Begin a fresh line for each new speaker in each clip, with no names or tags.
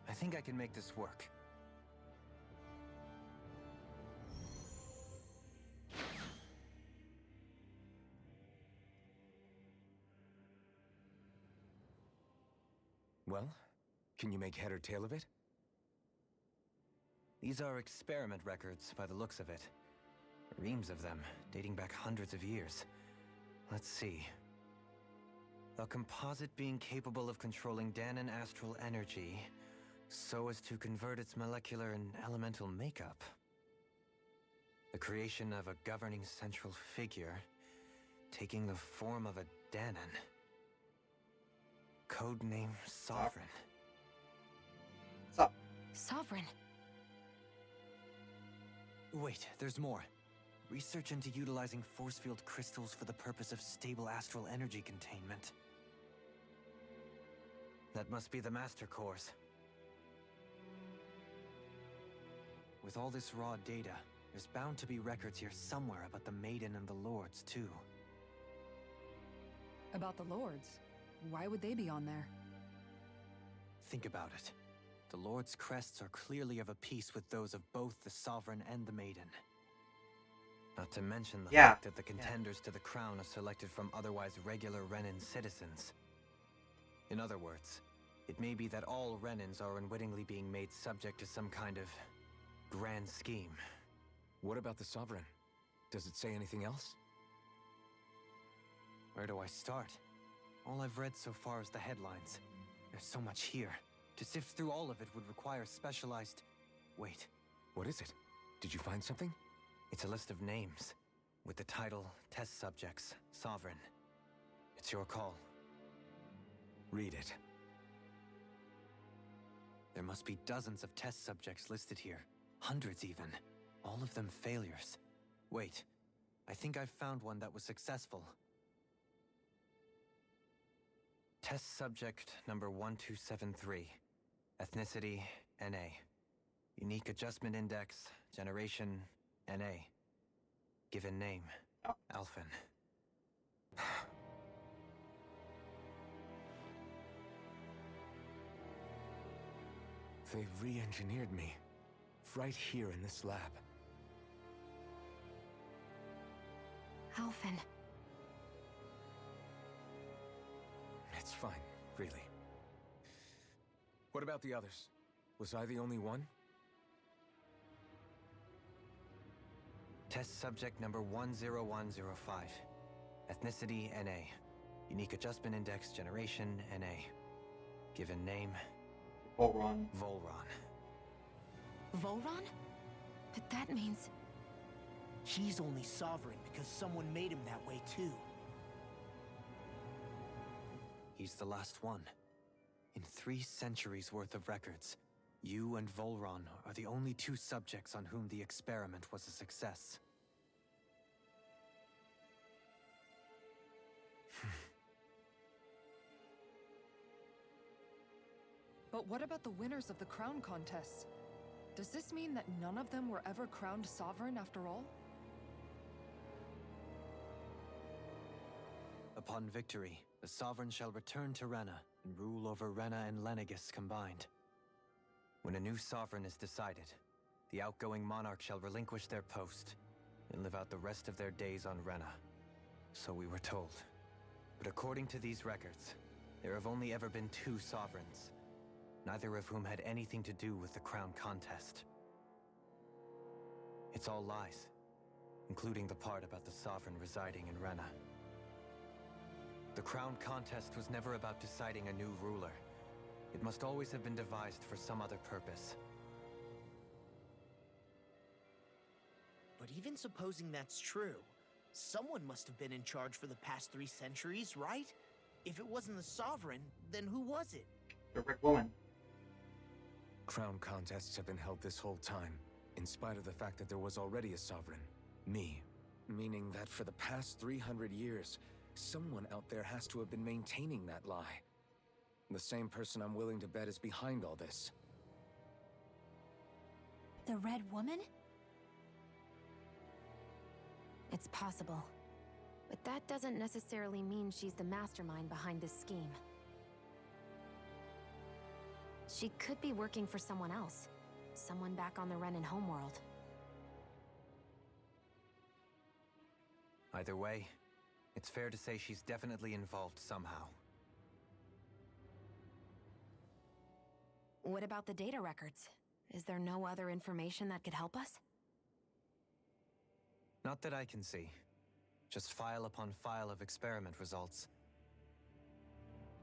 I think I can make this work.
Well, can you make head or tail of it?
These are experiment records by the looks of it. Reams of them, dating back hundreds of years. Let's see. A composite being capable of controlling Danan astral energy so as to convert its molecular and elemental makeup. The creation of a governing central figure, taking the form of a Danan. Codename Sovereign.
Sovereign?
Wait, there's more. Research into utilizing force field crystals for the purpose of stable astral energy containment. That must be the master cores. With all this raw data, there's bound to be records here somewhere about the Maiden and the Lords, too.
About the Lords? Why would they be on there?
Think about it. The Lord's crests are clearly of a piece with those of both the Sovereign and the Maiden. Not to mention the fact that the contenders to the crown are selected from otherwise regular Renan citizens. In other words, it may be that all Renans are unwittingly being made subject to some kind of grand scheme.
What about the Sovereign? Does it say anything else?
Where do I start? All I've read so far is the headlines. There's so much here. To sift through all of it would require specialized... Wait.
What is it? Did you find something?
It's a list of names, with the title, Test Subjects, Sovereign. It's your call.
Read it.
There must be dozens of test subjects listed here. Hundreds even. All of them failures. Wait, I think I've found one that was successful. Test subject number 1273. Ethnicity, NA. Unique adjustment index, generation, NA. Given name, Alphen.
They've re-engineered me. Right here in this lab.
Alphen.
It's fine, really. What about the others? Was I the only one?
Test subject number 10105. Ethnicity, NA. Unique adjustment index, generation, NA. Given name...
Volron.
Volron.
Volron? But that means...
He's only sovereign because someone made him that way too.
He's the last one. In 3 centuries worth of records, you and Volron are the only 2 subjects on whom the experiment was a success.
But what about the winners of the crown contests? Does this mean that none of them were ever crowned sovereign after all?
Upon victory, the Sovereign shall return to Rena and rule over Rena and Lenegis combined. When a new Sovereign is decided, the outgoing monarch shall relinquish their post and live out the rest of their days on Rena. So we were told. But according to these records, there have only ever been 2 Sovereigns, neither of whom had anything to do with the crown contest. It's all lies, including the part about the Sovereign residing in Rena. The crown contest was never about deciding a new ruler. It must always have been devised for some other purpose.
But even supposing that's true, someone must have been in charge for the past 3 centuries, right? If it wasn't the Sovereign, then who was it?
The Red Woman.
Crown contests have been held this whole time, in spite of the fact that there was already a Sovereign. Me. Meaning that for the past 300 years, someone out there has to have been maintaining that lie. The same person I'm willing to bet is behind all this.
The Red Woman?
It's possible. But that doesn't necessarily mean she's the mastermind behind this scheme. She could be working for someone else. Someone back on the Renan homeworld.
Either way, it's fair to say she's definitely involved somehow.
What about the data records? Is there no other information that could help us?
Not that I can see. Just file upon file of experiment results.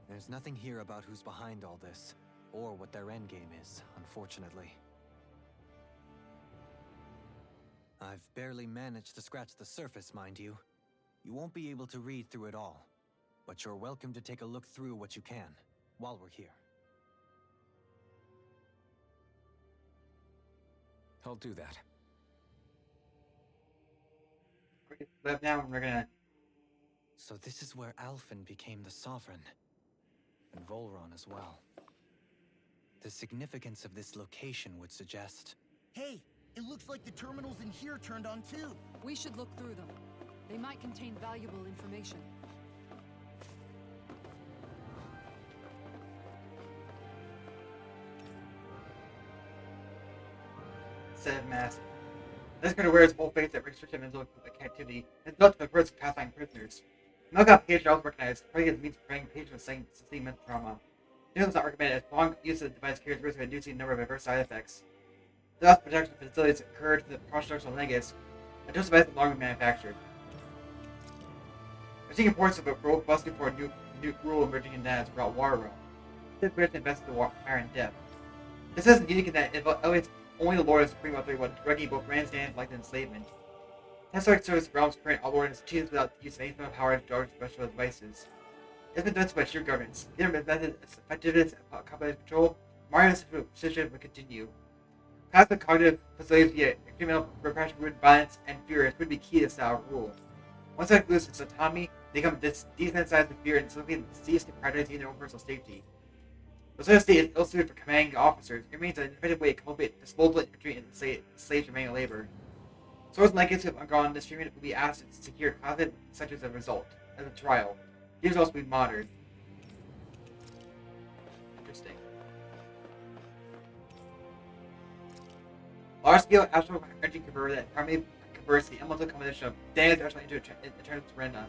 There's nothing here about who's behind all this, or what their endgame is, unfortunately. I've barely managed to scratch the surface, mind you. You won't be able to read through it all, but you're welcome to take a look through what you can, while we're here.
I'll do that.
Left now, and we're gonna.
So this is where Alphen became the Sovereign, and Volron as well. The significance of this location would suggest...
Hey, it looks like the terminals in here turned on too.
We should look through them. They might contain valuable information.
Set of mask. This critter wears whole face that restricts him into captivity. It's not to avert pacifying prisoners. Knockout page also recognized, probably as means preventing patients from sustaining mental trauma. This was not recommended as prolonged use of the device carries risk of inducing a number of adverse side effects. Thus, protection facilities occurred to the cross-structural negus, and this device no longer manufactured. We're seeing reports of a robust for a new rule emerging in that about water realm. This appears to invest the water in depth. This isn't unique in that it elevates only the Lord of Supreme Authority while directing both Rand's and like enslavement. Tesseract serves the realm's current Lord is achieved without the use of any power to dark special devices. It's been done by sheer governance. Given its method, its effectiveness, and complex control, Mario's position will continue. Plasma cognitive facilities via criminal repression, violence, and fear would be key to style rule. Once they lose its autonomy, they become desensitized to fear and simply cease to prioritize their own personal safety. The social state is ill-suited for commanding officers. It remains an effective way to cultivate disposable infantry and slaves remaining labor. Swords and legacy have undergone this treatment will be asked to secure closet such as a result, as a trial. These results will be monitored. Interesting. Large-scale astral energy converter that primarily converts the elemental combination of Dana's astral into eternal Serena.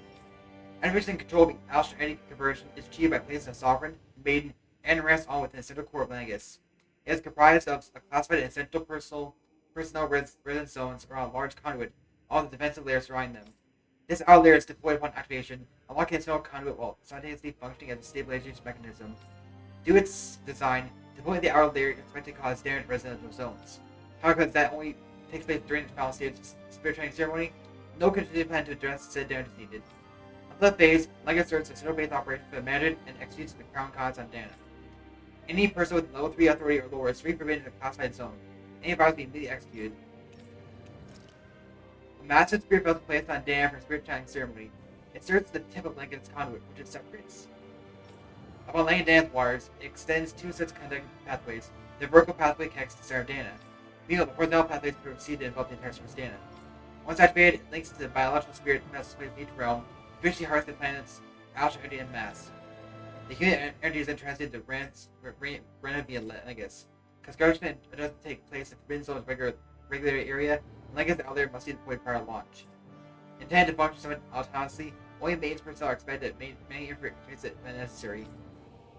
Artificial control of the astral energy conversion is achieved by placing a sovereign, maiden, and rests all within the central core of Lenegus. It is comprised of a classified and essential personnel residence zones around a large conduit, all the defensive layers surrounding them. This outer layer is deployed upon activation, unlocking the central conduit while simultaneously functioning as a stabilization mechanism. Due to its design, deploying the outer layer is expected to cause damage to residential zones. However, that only takes place during the final stage of the spirit training ceremony, no contingency plan to address said damage is needed. Until that phase, Lenegus serves a central-based operation for the management and executes the crown codes on Dana. Any person with level 3 authority or lower is free forbidden in a classified zone. Any virus will be immediately executed. A massive spirit belt is placed on Dana for spirit channeling ceremony. It serves the tip of Lincoln's conduit, which it separates. Upon laying Dana's wires, it extends two sets of conducting pathways. The vertical pathway connects to Sarah Dana. Meanwhile, the horizontal pathways proceed to envelop the entire surface Dana. Once activated, it links to the biological spirit that passes place in each realm, eventually harness the planet's astral energy and mass. The human energy is then translated to Rena via Lenegus. Construction doesn't take place in Forbidden Zone's regular area, and Lenegus out there must be deployed prior to launch. Intended to function somewhat autonomously, only maintenance personnel are expected to many interfaces when necessary.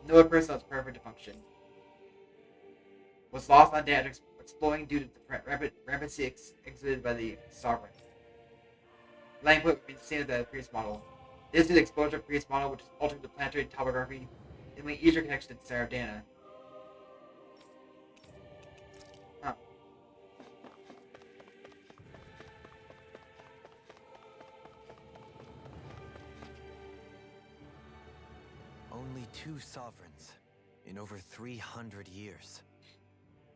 No other personnel is perfect to function. Was lost on data exploding due to the rampancy exhibited by the Sovereign. Line put remains the same as the previous model. This is due to the explosion of the previous model, which is altering the planetary topography and making easier connection to Sarah Dana.
Only 2 sovereigns in over 300 years.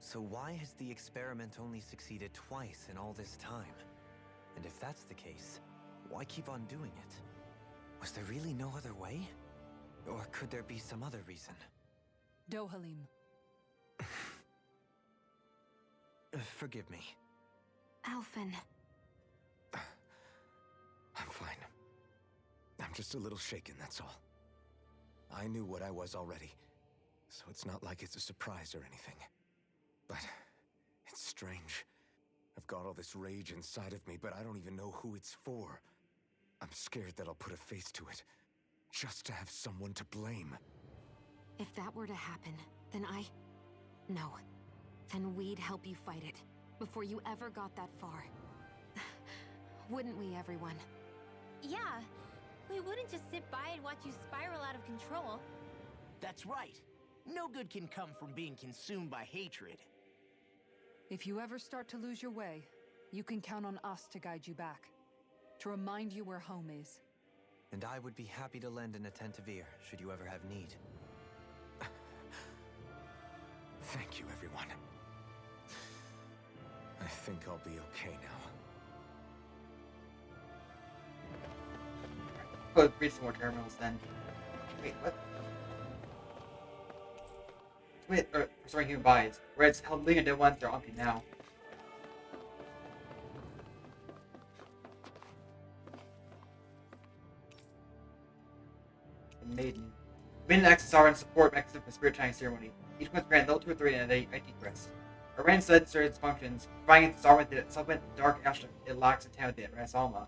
So why has the experiment only succeeded twice in all this time? And if that's the case, why keep on doing it? Was there really no other way? Or could there be some other reason?
Dohalim.
Forgive me.
Alphen.
I'm fine. I'm just a little shaken, that's all. I knew what I was already. so it's not like it's a surprise or anything. But it's strange. I've got all this rage inside of me, but I don't even know who it's for. I'm scared that I'll put a face to it, just to have someone to blame.
If that were to happen, then No. Then we'd help you fight it, before you ever got that far. Wouldn't we, everyone?
Yeah. We wouldn't just sit by and watch you spiral out of control.
That's right. No good can come from being consumed by hatred.
If you ever start to lose your way, you can count on us to guide you back. To remind you where home is.
And I would be happy to lend an attentive ear, should you ever have need.
Thank you, everyone. I think I'll be okay now.
Go read some more terminals then. Wait, what? Wait, restoring human bodies. Where it's held living and dead ones, they're empty now. The Maiden. Maiden acts as sovereign support mechanism for spirit channeling ceremony. Each one's granted level 2 or 3 and an ID crest. Arise said serves its functions, providing the sovereign with the supplement dark astral it lacks in town with Ras Alma.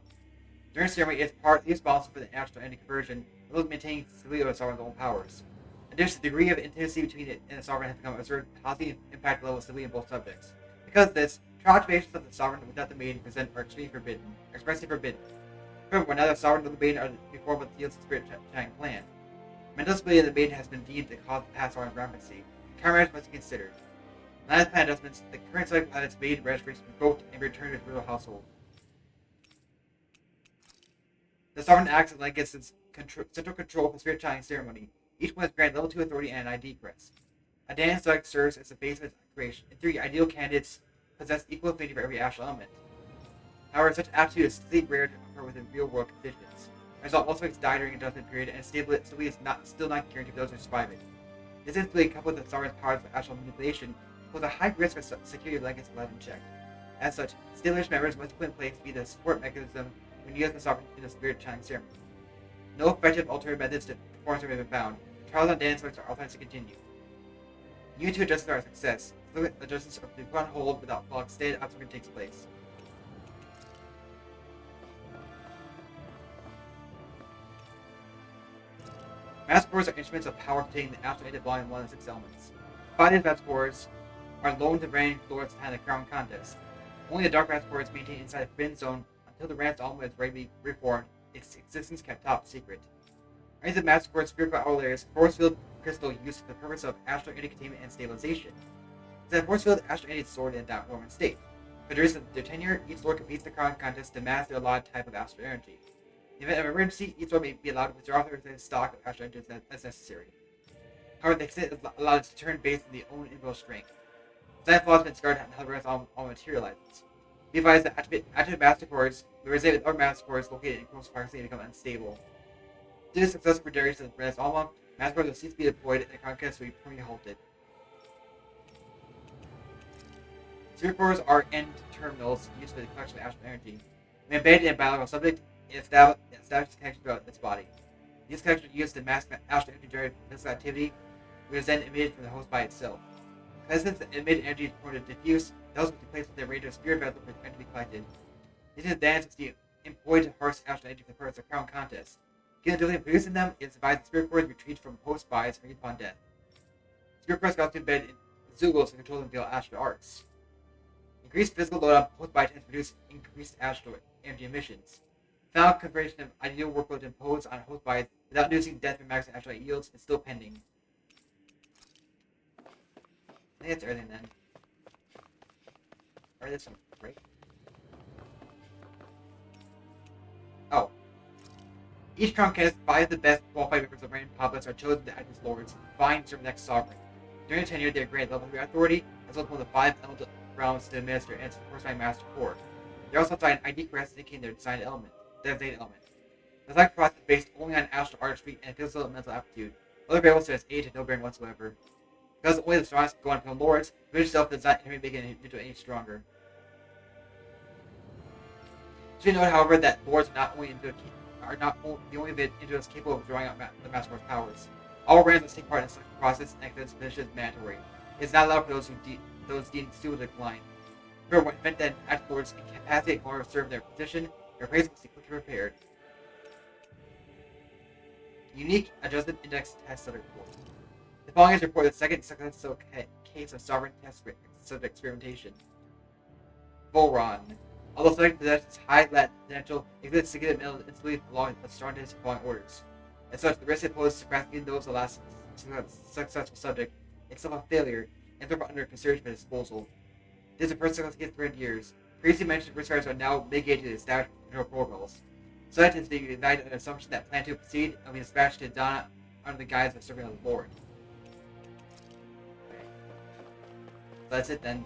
During the ceremony, it is partly responsible for the astral entity conversion, as well as maintaining stability of the sovereign's own powers. In addition, the degree of intimacy between it and the sovereign has become observed positive impact level of stability in both subjects. Because of this, trial activations of the sovereign without the maiden present are expressly forbidden. However, when neither the sovereign nor the maiden are before what the spirit channeling plan. Mental stability of the maiden has been deemed the cause of past sovereign's rampancy. Countermeasures must be considered. In line with plan adjustments, the current subject planet's maiden registry is revoked and returned to its original household. The sovereign acts like its central control for spirit channeling ceremony. Each one is granted level 2 authority and an ID crest. A dance select serves as the base of its creation. In theory, ideal candidates possess equal affinity for every astral element. However, such aptitude is still rare to occur within real-world conditions. The result most folks die during adjustment period, and stability is still not guaranteed for those who survive it. This instability, coupled with the sovereign's powers of astral manipulation, pose a high risk of security blankets left unchecked. As such, stabilization members must be put in place to be the support mechanism when using the sovereign in the spirit channeling ceremony. No effective alternative methods to performance have been found. Trials on dance selects are authorized to continue. New to adjustments are a success. Adjustments are to be put on hold while extended observation takes place. Mass cores are instruments of power containing the astral entity volume 1 of 6 elements. 5 of the mass cores are loaned to reigning lords at the time of the crown contest. Only the dark mass core is maintained inside the forbidden zone until the Rance Alma is ready to be reformed, its existence kept top secret. Underneath the master core's spiritual outer layers, force field crystal used for the purpose of astral entity containment and stabilization. Instead of force field, astral entity is stored in a dormant state. For the rest of their tenure, each lord competes in the crown contest to master a allotted type of astral energy. In the event of emergency, each lord may be allowed to withdraw their stock of astral energy as necessary. However, the extent is allowed to turn based on their own individual strength. Design flaws have been discarded on how the rest all materializes. Be advised that active master cores will reside with other master cores located in close proximity to become unstable. Due to successful variations of Ras Alma, master cores will cease to be deployed and the conquest will be permanently halted. Spirit cores are end terminals used for the collection of astral energy. When embedded in a biological subject, it establishes connection throughout its body. These connections are used to mask astral energy generated from physical activity, which is then emitted from the host by itself. Because the emitted energy is prone to diffuse, the host must be placed within the range of spirit vessel for energy to be collected. This is advanced with the employed to harness astral energy for the purpose of crown contests. Given the difficulty of producing them, it is advised that spirit cores retreat from host bodies or upon death. Spirit cores can also be embedded in Zugos to control them via astral arts. Increased physical load on host body tends to produce increased astral energy emissions. Final configuration of ideal workload to impose on host bodies without inducing death from maximum astral yields is still pending. I think that's everything then. Or there's some break. Oh. Each crown cast 5 of the best qualified members of reigning populace are chosen to act as lords, vying to serve the next sovereign. During their tenure, they are granted level 3 authority, as well as one of the 5 elemental realms to administer and its corresponding master core. They are also assigned ID crests indicating their designated element. The select process is based only on astral artistry and physical and mental aptitude. Other variables such as age have no bearing whatsoever. Because only the strongest can go on to become lords, the village itself does not make an individual any stronger. It should be noted, however, that lords are not the only individuals capable of drawing out the master core's powers. All Rans must take part in the selection process, and exit position is mandatory. It is not allowed for those deemed suitable to decline. Remember, when event then afterwards incapacitate in order to serve their position, their appraisal must be quickly prepared. Unique Adjusted Index Test Subject Report. The following is reported the second successful case of sovereign test subject experimentation. Volron. Although subject possesses high potential, exhibits significant instability along with strong tendency to following orders. As such, the risk it poses to surpass even those of the last successful subject itself a failure and therefore under consideration for disposal. This is the first success case in 300 years. Previously mentioned risk factors are now mitigated to establish control protocols. So that is being evaluated on the assumption that plan to proceed and be dispatched to Donna under the guise of serving on the board. Okay. So that's it then.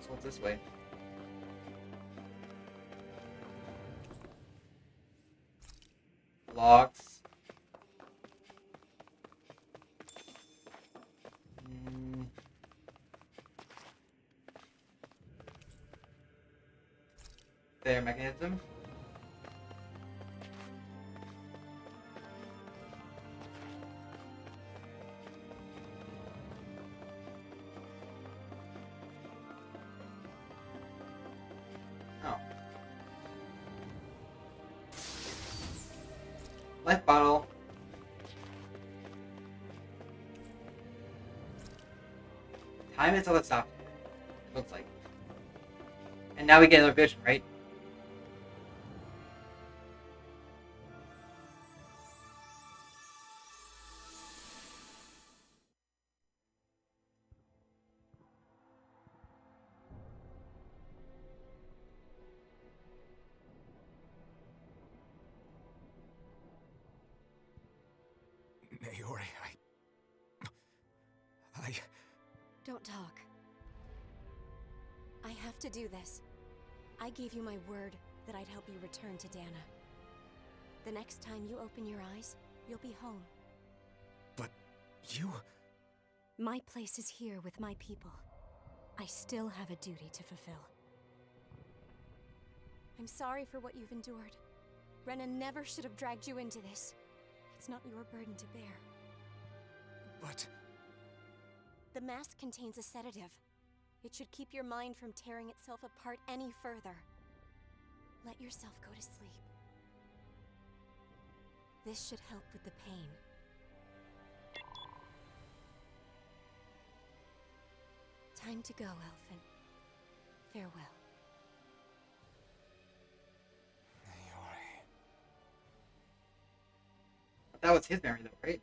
So what's this way? Logs. Their mechanism. Oh. Life bottle. Time until it stopped. It looks like. And now we get another vision, right?
Naori,
Don't talk. I have to do this. I gave you my word that I'd help you return to Dana. The next time you open your eyes, you'll be home.
But you...
My place is here with my people. I still have a duty to fulfill. I'm sorry for what you've endured. Rena never should have dragged you into this. It's not your burden to bear.
But...
The mask contains a sedative. It should keep your mind from tearing itself apart any further. Let yourself go to sleep. This should help with the pain. Time to go, Elfin. Farewell.
Naori...
That was his memory though, right?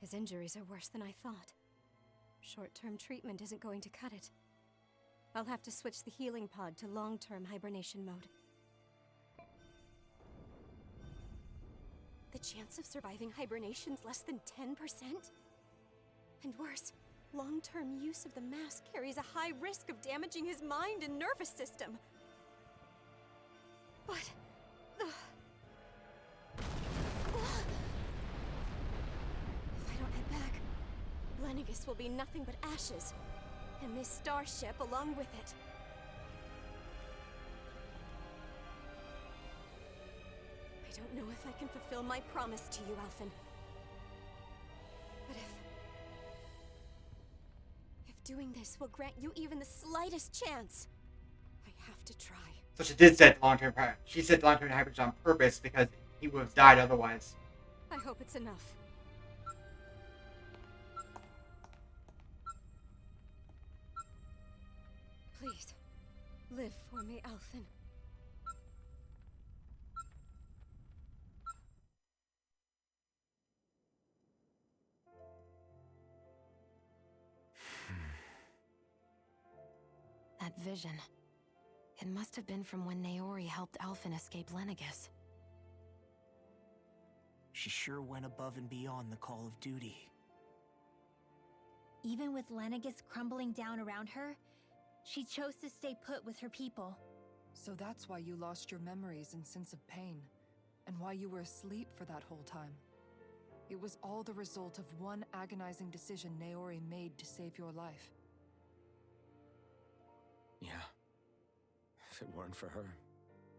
His injuries are worse than I thought. Short-term treatment isn't going to cut it. I'll have to switch the healing pod to long-term hibernation mode. The chance of surviving hibernation's less than 10%? And worse, long-term use of the mask carries a high risk of damaging his mind and nervous system. But... If I don't head back, Lenegis will be nothing but ashes, and this starship along with it. I don't know if I can fulfill my promise to you, Elfin. But if doing this will grant you even the slightest chance, I have to try.
So she did set long-term. She said long-term hibernation on purpose because he would have died otherwise.
I hope it's enough. Please, live for me, Elfin. That vision. It must have been from when Naori helped Elfin escape Lenegis.
She sure went above and beyond the call of duty.
Even with Lenegis crumbling down around her, she chose to stay put with her people.
So that's why you lost your memories and sense of pain, and why you were asleep for that whole time. It was all the result of one agonizing decision Naori made to save your life.
Yeah. If it weren't for her,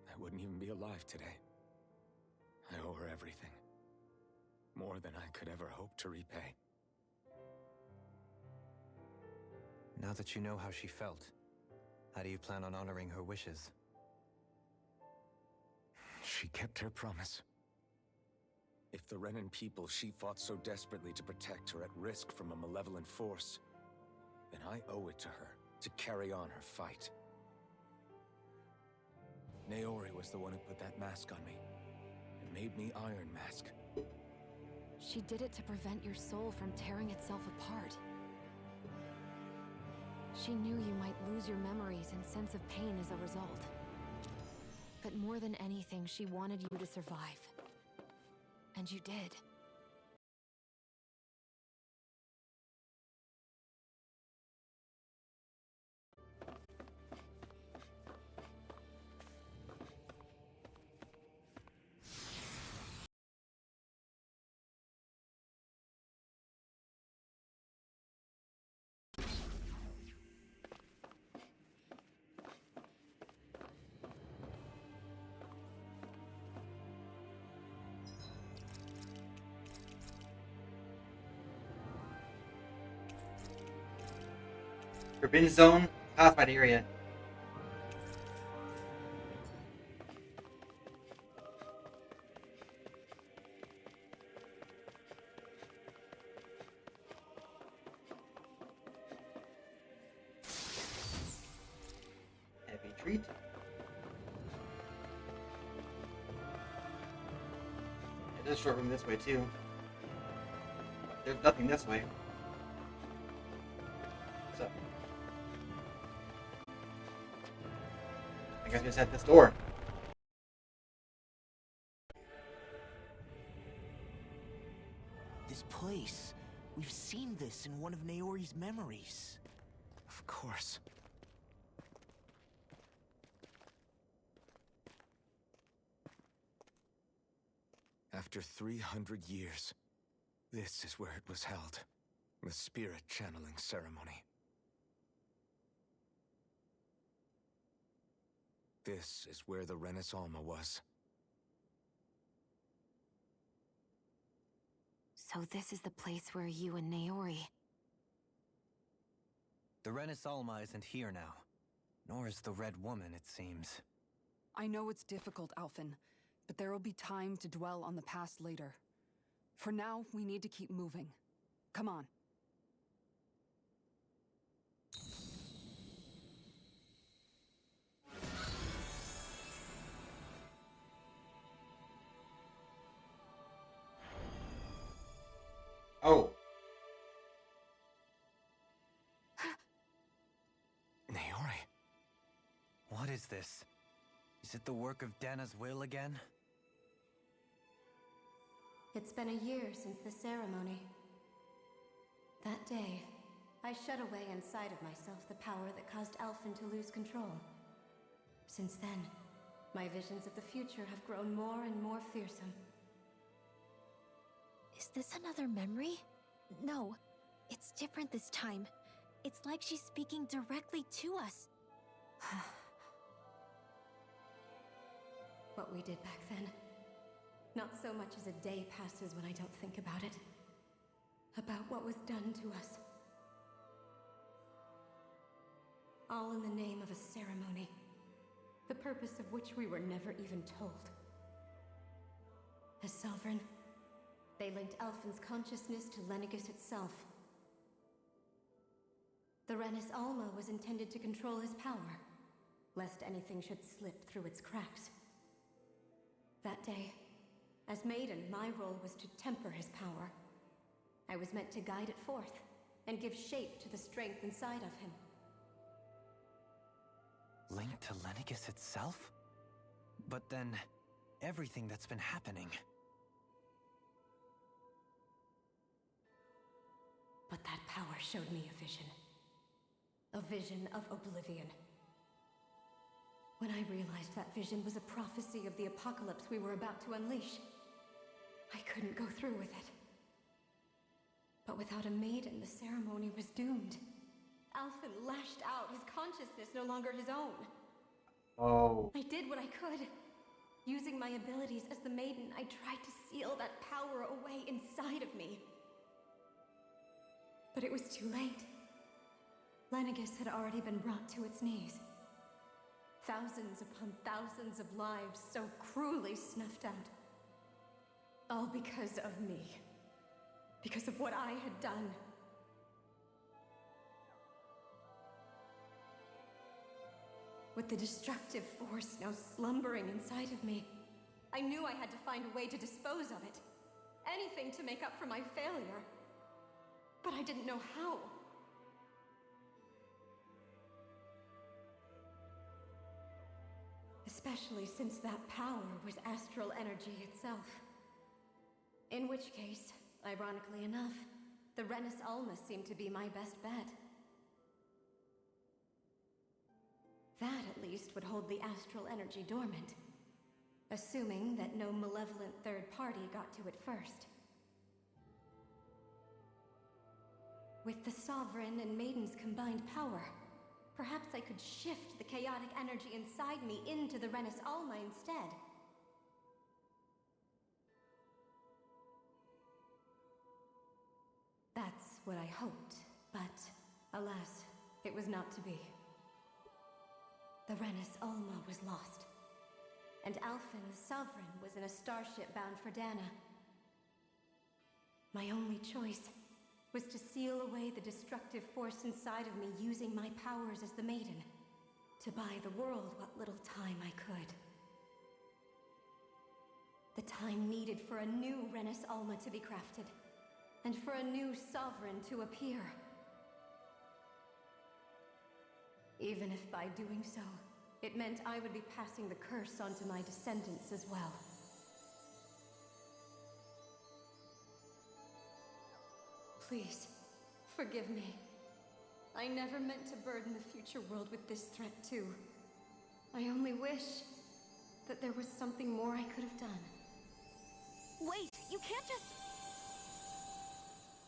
I I wouldn't even be alive today. I owe her everything. More than I could ever hope to repay.
Now that you know how she felt, how do you plan on honoring her wishes?
She kept her promise. If the Renan people she fought so desperately to protect are at risk from a malevolent force, then I owe it to her to carry on her fight. Naori was the one who put that mask on me, and made me Iron Mask.
She did it to prevent your soul from tearing itself apart. She knew you might lose your memories and sense of pain as a result. But more than anything, she wanted you to survive. And you did.
Forbidden Zone, classified area. Heavy treat. There's a short room this way too. There's nothing this way. So I guess we just at this door.
This place. We've seen this in one of Naori's memories.
Of course. After 300 years, this is where it was held. The spirit channeling ceremony. This is where the Renis Alma was.
So this is the place where you and Naori...
The Renis Alma isn't here now. Nor is the Red Woman, it seems.
I know it's difficult, Alphen, but there will be time to dwell on the past later. For now, we need to keep moving. Come on.
Oh.
Naori?
What is this? Is it the work of Dana's will again?
It's been a year since the ceremony. That day, I shut away inside of myself the power that caused Alphen to lose control. Since then, my visions of the future have grown more and more fearsome.
Is this another memory? No, it's different this time. It's like she's speaking directly to us.
What we did back then. Not so much as a day passes when I don't think about it. About what was done to us. All in the name of a ceremony. The purpose of which we were never even told. As Sovereign, they linked Alphen's consciousness to Lenegis itself. The Renis Alma was intended to control his power, lest anything should slip through its cracks. That day, as Maiden, my role was to temper his power. I was meant to guide it forth, and give shape to the strength inside of him.
Linked to Lenegis itself? But then, everything that's been happening...
But that power showed me a vision. A vision of oblivion. When I realized that vision was a prophecy of the apocalypse we were about to unleash, I couldn't go through with it. But without a maiden, the ceremony was doomed. Alphen lashed out, his consciousness no longer his own.
Oh.
I did what I could. Using my abilities as the Maiden, I tried to seal that power away inside of me. But it was too late. Lenegis had already been brought to its knees. Thousands upon thousands of lives so cruelly snuffed out. All because of me. Because of what I had done. With the destructive force now slumbering inside of me, I knew I had to find a way to dispose of it. Anything to make up for my failure. But I didn't know how. Especially since that power was astral energy itself. In which case, ironically enough, the Renis Alma seemed to be my best bet. That, at least, would hold the astral energy dormant. Assuming that no malevolent third party got to it first. With the Sovereign and Maiden's combined power, perhaps I could shift the chaotic energy inside me into the Renis Alma instead. That's what I hoped, but alas, it was not to be. The Renis Alma was lost, and Alphen the Sovereign was in a starship bound for Dana. My only choice was to seal away the destructive force inside of me using my powers as the Maiden, to buy the world what little time I could. The time needed for a new Renis Alma to be crafted, and for a new Sovereign to appear. Even if by doing so, it meant I would be passing the curse onto my descendants as well. Please, forgive me. I never meant to burden the future world with this threat too. I only wish that there was something more I could have done.
Wait, you can't just...